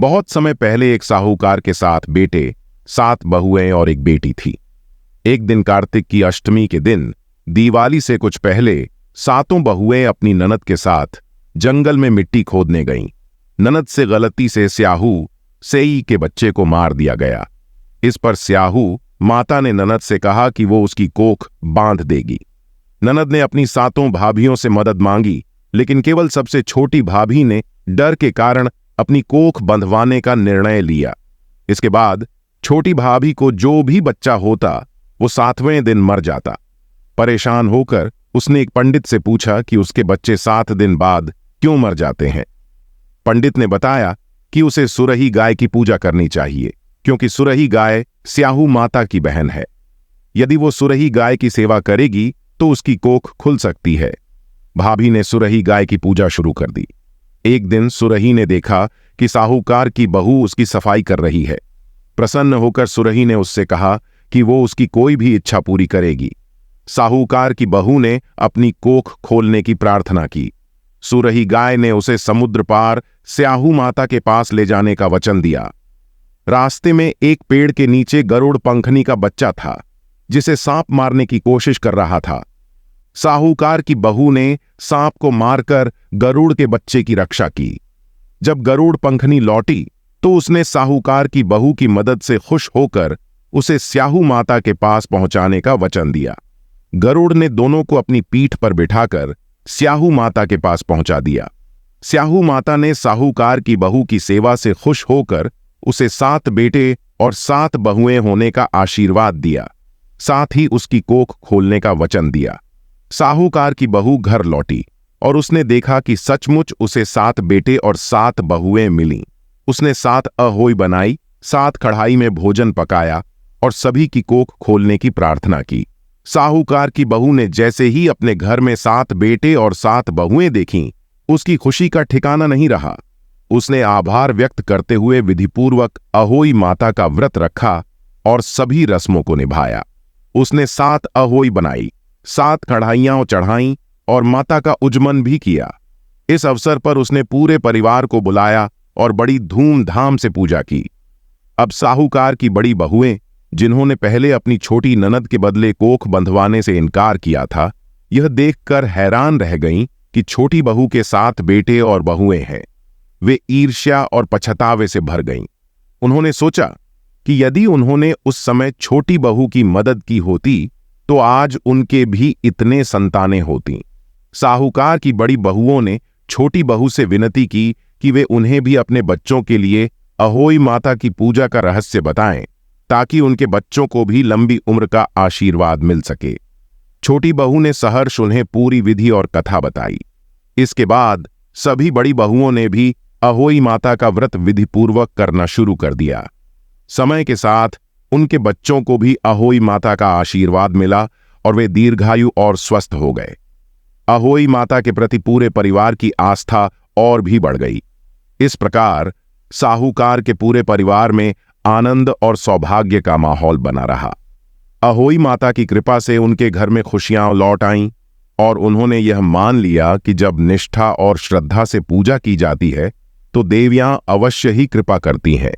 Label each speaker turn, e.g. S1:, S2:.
S1: बहुत समय पहले एक साहूकार के 7 बेटे, 7 बहुएं और एक बेटी थी। एक दिन कार्तिक की अष्टमी के दिन दिवाली से कुछ पहले 7 बहुएं अपनी ननद के साथ जंगल में मिट्टी खोदने गईं। ननद से गलती से स्याहू सेई के बच्चे को मार दिया गया। इस पर स्याहू माता ने ननद से कहा कि वो उसकी कोख बांध देगी। ननद ने अपनी 7 भाभियों से मदद मांगी, लेकिन केवल सबसे छोटी भाभी ने डर के कारण अपनी कोख बंधवाने का निर्णय लिया। इसके बाद छोटी भाभी को जो भी बच्चा होता वो 7वें दिन मर जाता। परेशान होकर उसने एक पंडित से पूछा कि उसके बच्चे 7 दिन बाद क्यों मर जाते हैं। पंडित ने बताया कि उसे सुरही गाय की पूजा करनी चाहिए, क्योंकि सुरही गाय स्याहू माता की बहन है। यदि वो सुरही गाय की सेवा करेगी तो उसकी कोख खुल सकती है। भाभी ने सुरही गाय की पूजा शुरू कर दी। एक दिन सुरही ने देखा कि साहूकार की बहू उसकी सफाई कर रही है। प्रसन्न होकर सुरही ने उससे कहा कि वो उसकी कोई भी इच्छा पूरी करेगी। साहूकार की बहू ने अपनी कोख खोलने की प्रार्थना की। सुरही गाय ने उसे समुद्र पार स्याहू माता के पास ले जाने का वचन दिया। रास्ते में एक पेड़ के नीचे गरुड़ पंखनी का बच्चा था, जिसे सांप मारने की कोशिश कर रहा था। साहूकार की बहू ने सांप को मारकर गरुड़ के बच्चे की रक्षा की। जब गरुड़ पंखनी लौटी तो उसने साहूकार की बहू की मदद से खुश होकर उसे स्याहू माता के पास पहुंचाने का वचन दिया। गरुड़ ने दोनों को अपनी पीठ पर बिठाकर स्याहू माता के पास पहुंचा दिया। स्याहू माता ने साहूकार की बहू की सेवा से खुश होकर उसे 7 बेटे और 7 बहुएं होने का आशीर्वाद दिया। साथ ही उसकी कोख खोलने का वचन दिया। साहूकार की बहू घर लौटी और उसने देखा कि सचमुच उसे 7 बेटे और 7 बहुएं मिलीं। उसने 7 अहोई बनाई, 7 कढ़ाई में भोजन पकाया और सभी की कोख खोलने की प्रार्थना की। साहूकार की बहू ने जैसे ही अपने घर में 7 बेटे और 7 बहुएं देखीं, उसकी खुशी का ठिकाना नहीं रहा। उसने आभार व्यक्त करते हुए विधिपूर्वक अहोई माता का व्रत रखा और सभी रस्मों को निभाया। उसने 7 अहोई बनाई, 7 कढ़ाइयां चढ़ाईं और माता का उजमन भी किया। इस अवसर पर उसने पूरे परिवार को बुलाया और बड़ी धूमधाम से पूजा की। अब साहूकार की बड़ी बहुएं, जिन्होंने पहले अपनी छोटी ननद के बदले कोख बंधवाने से इनकार किया था, यह देखकर हैरान रह गईं कि छोटी बहू के 7 बेटे और बहुएं हैं। वे ईर्ष्या और पछतावे से भर गईं। उन्होंने सोचा कि यदि उन्होंने उस समय छोटी बहू की मदद की होती तो आज उनके भी इतने संतानें होतीं। साहूकार की बड़ी बहुओं ने छोटी बहू से विनती की कि वे उन्हें भी अपने बच्चों के लिए अहोई माता की पूजा का रहस्य बताएं, ताकि उनके बच्चों को भी लंबी उम्र का आशीर्वाद मिल सके। छोटी बहू ने सहर्ष उन्हें पूरी विधि और कथा बताई। इसके बाद सभी बड़ी बहुओं ने भी अहोई माता का व्रत विधिपूर्वक करना शुरू कर दिया। समय के साथ उनके बच्चों को भी अहोई माता का आशीर्वाद मिला और वे दीर्घायु और स्वस्थ हो गए। अहोई माता के प्रति पूरे परिवार की आस्था और भी बढ़ गई। इस प्रकार साहूकार के पूरे परिवार में आनंद और सौभाग्य का माहौल बना रहा। अहोई माता की कृपा से उनके घर में खुशियां लौट आईं और उन्होंने यह मान लिया कि जब निष्ठा और श्रद्धा से पूजा की जाती है तो देवियां अवश्य ही कृपा करती हैं।